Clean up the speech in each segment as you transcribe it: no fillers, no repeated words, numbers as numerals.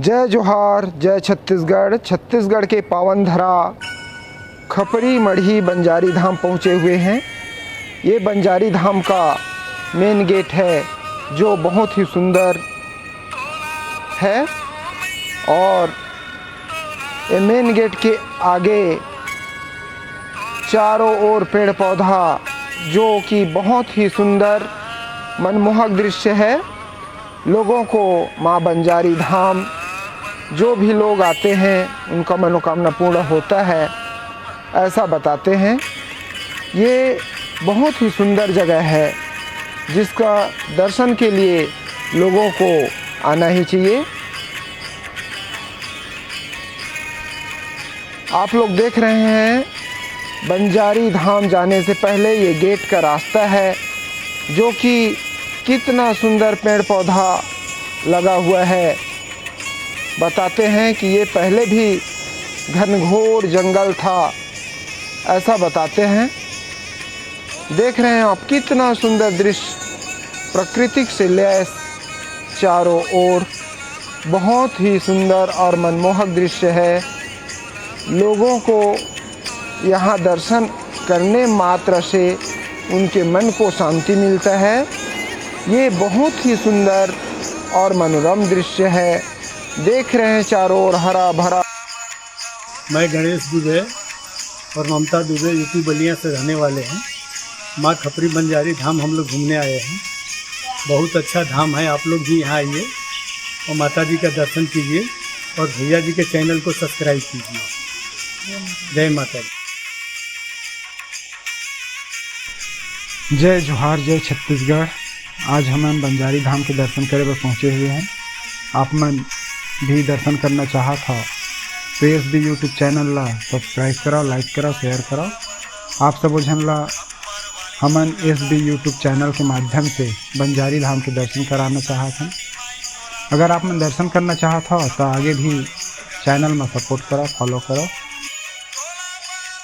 जय जोहार, जय छत्तीसगढ़। छत्तीसगढ़ के पावन धरा खपरी मढ़ी बंजारी धाम पहुँचे हुए हैं। ये बंजारी धाम का मेन गेट है जो बहुत ही सुंदर है और ये मेन गेट के आगे चारों ओर पेड़ पौधा जो कि बहुत ही सुंदर मनमोहक दृश्य है। लोगों को माँ बंजारी धाम जो भी लोग आते हैं उनका मनोकामना पूर्ण होता है, ऐसा बताते हैं। ये बहुत ही सुंदर जगह है जिसका दर्शन के लिए लोगों को आना ही चाहिए। आप लोग देख रहे हैं बंजारी धाम जाने से पहले ये गेट का रास्ता है जो कि कितना सुंदर पेड़ पौधा लगा हुआ है। बताते हैं कि ये पहले भी घनघोर जंगल था, ऐसा बताते हैं। देख रहे हैं आप कितना सुंदर दृश्य, प्राकृतिक से लैस चारों ओर बहुत ही सुंदर और मनमोहक दृश्य है। लोगों को यहाँ दर्शन करने मात्र से उनके मन को शांति मिलता है। ये बहुत ही सुंदर और मनोरम दृश्य है। देख रहे हैं चारों ओर हरा भरा। मैं गणेश दुबे और ममता दुबे यूपी बलिया से रहने वाले हैं। माँ खपरी बंजारी धाम हम लोग घूमने आए हैं। बहुत अच्छा धाम है, आप लोग भी यहाँ आइए और माता जी का दर्शन कीजिए और भैया जी के चैनल को सब्सक्राइब कीजिए। जय माता दी। जय जोहार, जय छत्तीसगढ़। आज हम बंजारी धाम के दर्शन करे पर पहुँचे हुए हैं। आप मन भी दर्शन करना चाहा था तो एसबी यूट्यूब चैनल ला सब्सक्राइब करो, लाइक करो, शेयर करो। आप सब झन ला हमन एसबी यूट्यूब चैनल के माध्यम से बंजारी धाम के दर्शन कराना चाहत हैं। अगर आप मन दर्शन करना चाहत हो तो आगे भी चैनल में सपोर्ट करो, फॉलो करो।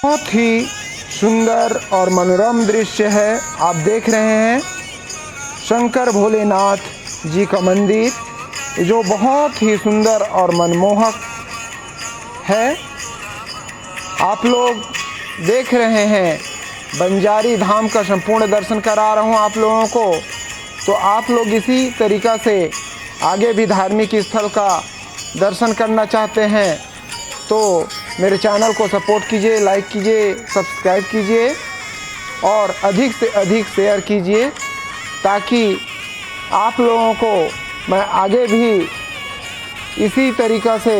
बहुत ही सुंदर और मनोरम दृश्य है। आप देख रहे हैं शंकर भोलेनाथ जी का मंदिर जो बहुत ही सुंदर और मनमोहक है। आप लोग देख रहे हैं बंजारी धाम का संपूर्ण दर्शन करा रहा हूँ आप लोगों को। तो आप लोग इसी तरीक़ा से आगे भी धार्मिक स्थल का दर्शन करना चाहते हैं तो मेरे चैनल को सपोर्ट कीजिए, लाइक कीजिए, सब्सक्राइब कीजिए और अधिक से अधिक शेयर कीजिए ताकि आप लोगों को मैं आगे भी इसी तरीक़ा से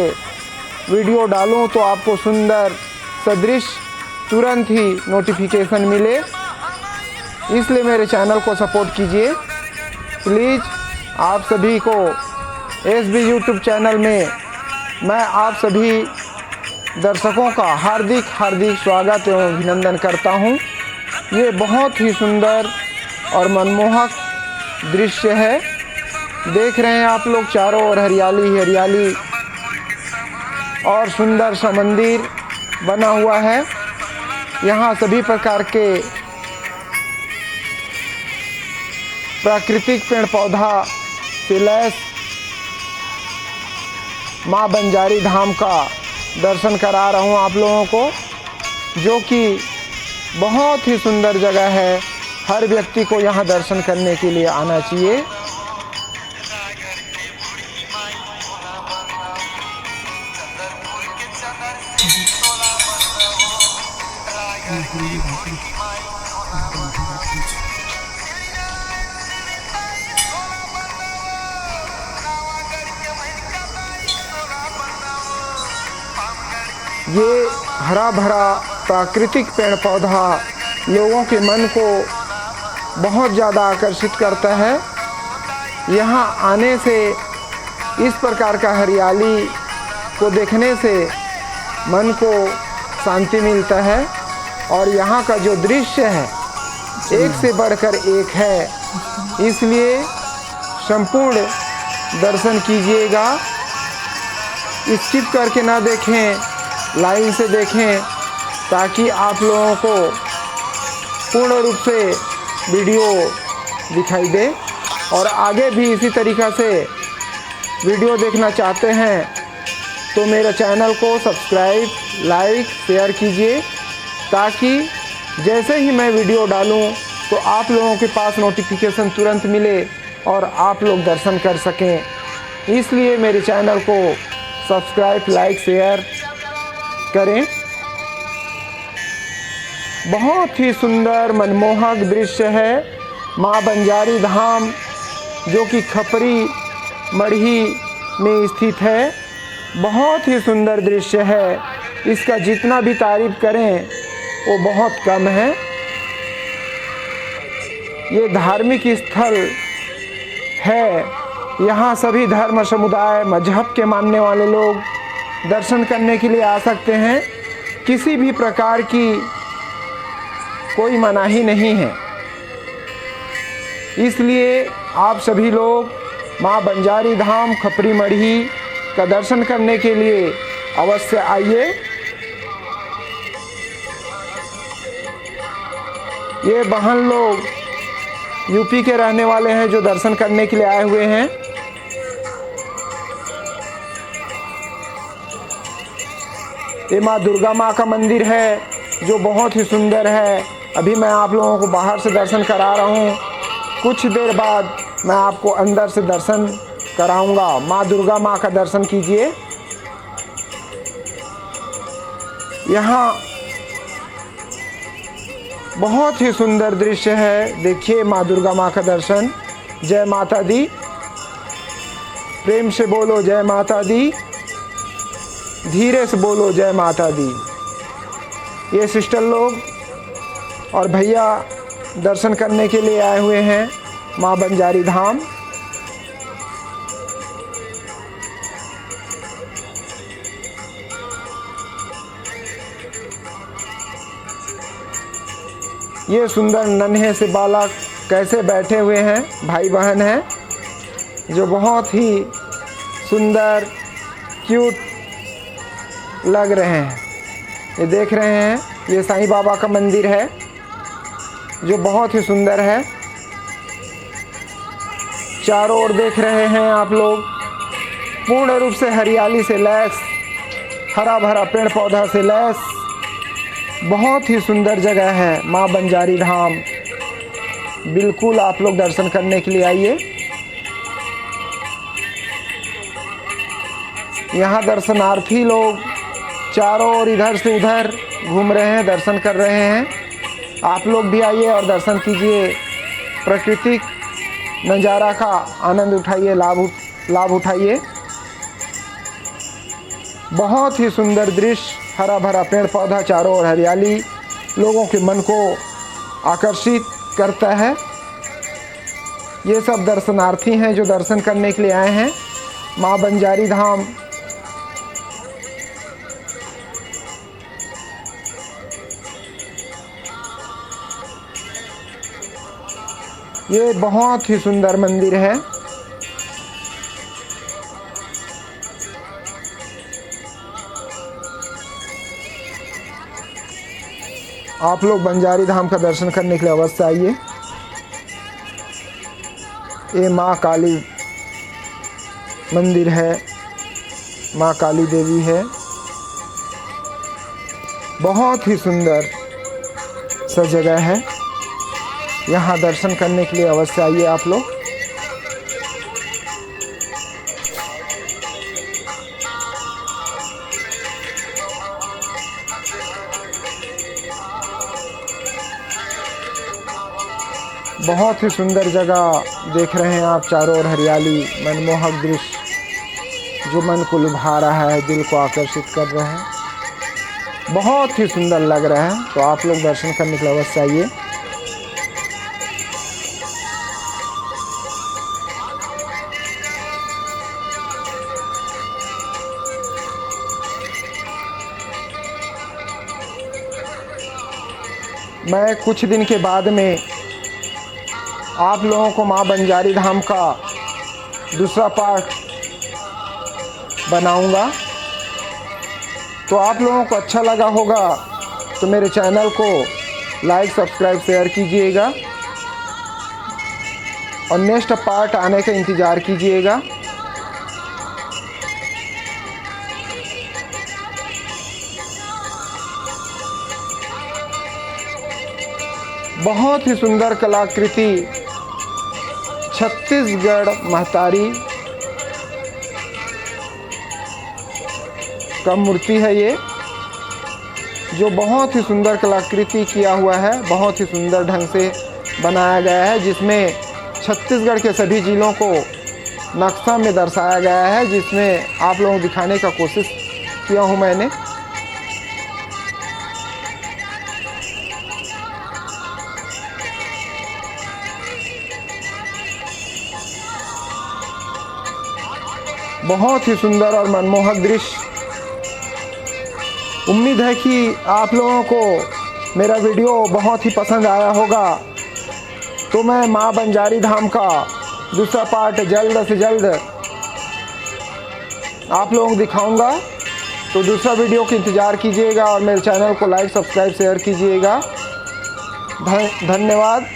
वीडियो डालूं तो आपको सुंदर सदृश तुरंत ही नोटिफिकेशन मिले। इसलिए मेरे चैनल को सपोर्ट कीजिए प्लीज़। आप सभी को एसबी यूट्यूब चैनल में मैं आप सभी दर्शकों का हार्दिक स्वागत एवं अभिनंदन करता हूं। ये बहुत ही सुंदर और मनमोहक दृश्य है। देख रहे हैं आप लोग चारों ओर हरियाली हरियाली और सुंदर सा मंदिर बना हुआ है। यहाँ सभी प्रकार के प्राकृतिक पेड़ पौधा से लैस माँ बंजारी धाम का दर्शन करा रहा हूँ आप लोगों को, जो कि बहुत ही सुंदर जगह है। हर व्यक्ति को यहाँ दर्शन करने के लिए आना चाहिए। ये हरा भरा प्राकृतिक पेड़ पौधा लोगों के मन को बहुत ज़्यादा आकर्षित करता है। यहाँ आने से इस प्रकार का हरियाली को देखने से मन को शांति मिलता है और यहाँ का जो दृश्य है एक से बढ़कर एक है। इसलिए संपूर्ण दर्शन कीजिएगा, स्किप करके ना देखें, लाइन से देखें ताकि आप लोगों को पूर्ण रूप से वीडियो दिखाई दे और आगे भी इसी तरीक़ा से वीडियो देखना चाहते हैं तो मेरे चैनल को सब्सक्राइब, लाइक, शेयर कीजिए ताकि जैसे ही मैं वीडियो डालूं तो आप लोगों के पास नोटिफिकेशन तुरंत मिले और आप लोग दर्शन कर सकें। इसलिए मेरे चैनल को सब्सक्राइब, लाइक, शेयर करें। बहुत ही सुंदर मनमोहक दृश्य है माँ बंजारी धाम, जो कि खपरी मढ़ी में स्थित है। बहुत ही सुंदर दृश्य है, इसका जितना भी तारीफ करें वो बहुत कम है। ये धार्मिक स्थल है, यहाँ सभी धर्म समुदाय मजहब के मानने वाले लोग दर्शन करने के लिए आ सकते हैं। किसी भी प्रकार की कोई मनाही नहीं है। इसलिए आप सभी लोग माँ बंजारी धाम खपरी मढ़ी का दर्शन करने के लिए अवश्य आइए। ये बहन लोग यूपी के रहने वाले हैं जो दर्शन करने के लिए आए हुए हैं। ये माँ दुर्गा माँ का मंदिर है जो बहुत ही सुंदर है। अभी मैं आप लोगों को बाहर से दर्शन करा रहा हूँ, कुछ देर बाद मैं आपको अंदर से दर्शन कराऊंगा। माँ दुर्गा माँ का दर्शन कीजिए। यहाँ बहुत ही सुंदर दृश्य है, देखिए माँ दुर्गा माँ का दर्शन। जय माता दी, प्रेम से बोलो जय माता दी, धीरे से बोलो जय माता दी। ये सिस्टर लोग और भैया दर्शन करने के लिए आए हुए हैं माँ बंजारी धाम। ये सुंदर नन्हे से बालक कैसे बैठे हुए हैं, भाई बहन हैं जो बहुत ही सुंदर क्यूट लग रहे हैं। ये देख रहे हैं, ये साईं बाबा का मंदिर है जो बहुत ही सुंदर है। चारों ओर देख रहे हैं आप लोग, पूर्ण रूप से हरियाली से लैस, हरा भरा पेड़ पौधा से लैस बहुत ही सुंदर जगह है माँ बंजारी धाम। बिल्कुल आप लोग दर्शन करने के लिए आइए। यहाँ दर्शनार्थी लोग चारों ओर इधर से उधर घूम रहे हैं, दर्शन कर रहे हैं। आप लोग भी आइए और दर्शन कीजिए, प्राकृतिक नज़ारा का आनंद उठाइए, लाभ उठाइए। बहुत ही सुंदर दृश्य, हरा भरा पेड़ पौधा, चारों ओर हरियाली लोगों के मन को आकर्षित करता है। ये सब दर्शनार्थी हैं जो दर्शन करने के लिए आए हैं माँ बंजारी धाम। ये बहुत ही सुंदर मंदिर है। आप लोग बंजारी धाम का दर्शन करने के लिए अवश्य आइए। ये माँ काली मंदिर है, माँ काली देवी है। बहुत ही सुंदर सा जगह है, यहाँ दर्शन करने के लिए अवश्य आइए आप लोग। बहुत ही सुंदर जगह देख रहे हैं आप, चारों ओर हरियाली, मनमोहक दृश्य जो मन को लुभा रहा है, दिल को आकर्षित कर रहा है, बहुत ही सुंदर लग रहा है। तो आप लोग दर्शन करने के लिए अवश्य आइए। मैं कुछ दिन के बाद में आप लोगों को माँ बंजारी धाम का दूसरा पार्ट बनाऊंगा। तो आप लोगों को अच्छा लगा होगा तो मेरे चैनल को लाइक, सब्सक्राइब, शेयर कीजिएगा और नेक्स्ट पार्ट आने का इंतज़ार कीजिएगा। बहुत ही सुंदर कलाकृति छत्तीसगढ़ महतारी का मूर्ति है ये, जो बहुत ही सुंदर कलाकृति किया हुआ है, बहुत ही सुंदर ढंग से बनाया गया है, जिसमें छत्तीसगढ़ के सभी जिलों को नक्शा में दर्शाया गया है, जिसमें आप लोगों को दिखाने का कोशिश किया हूँ मैंने। बहुत ही सुंदर और मनमोहक दृश्य। उम्मीद है कि आप लोगों को मेरा वीडियो बहुत ही पसंद आया होगा। तो मैं माँ बंजारी धाम का दूसरा पार्ट जल्द से जल्द आप लोगों को दिखाऊंगा। तो दूसरा वीडियो का इंतज़ार कीजिएगा और मेरे चैनल को लाइक, सब्सक्राइब, शेयर कीजिएगा। धन्यवाद।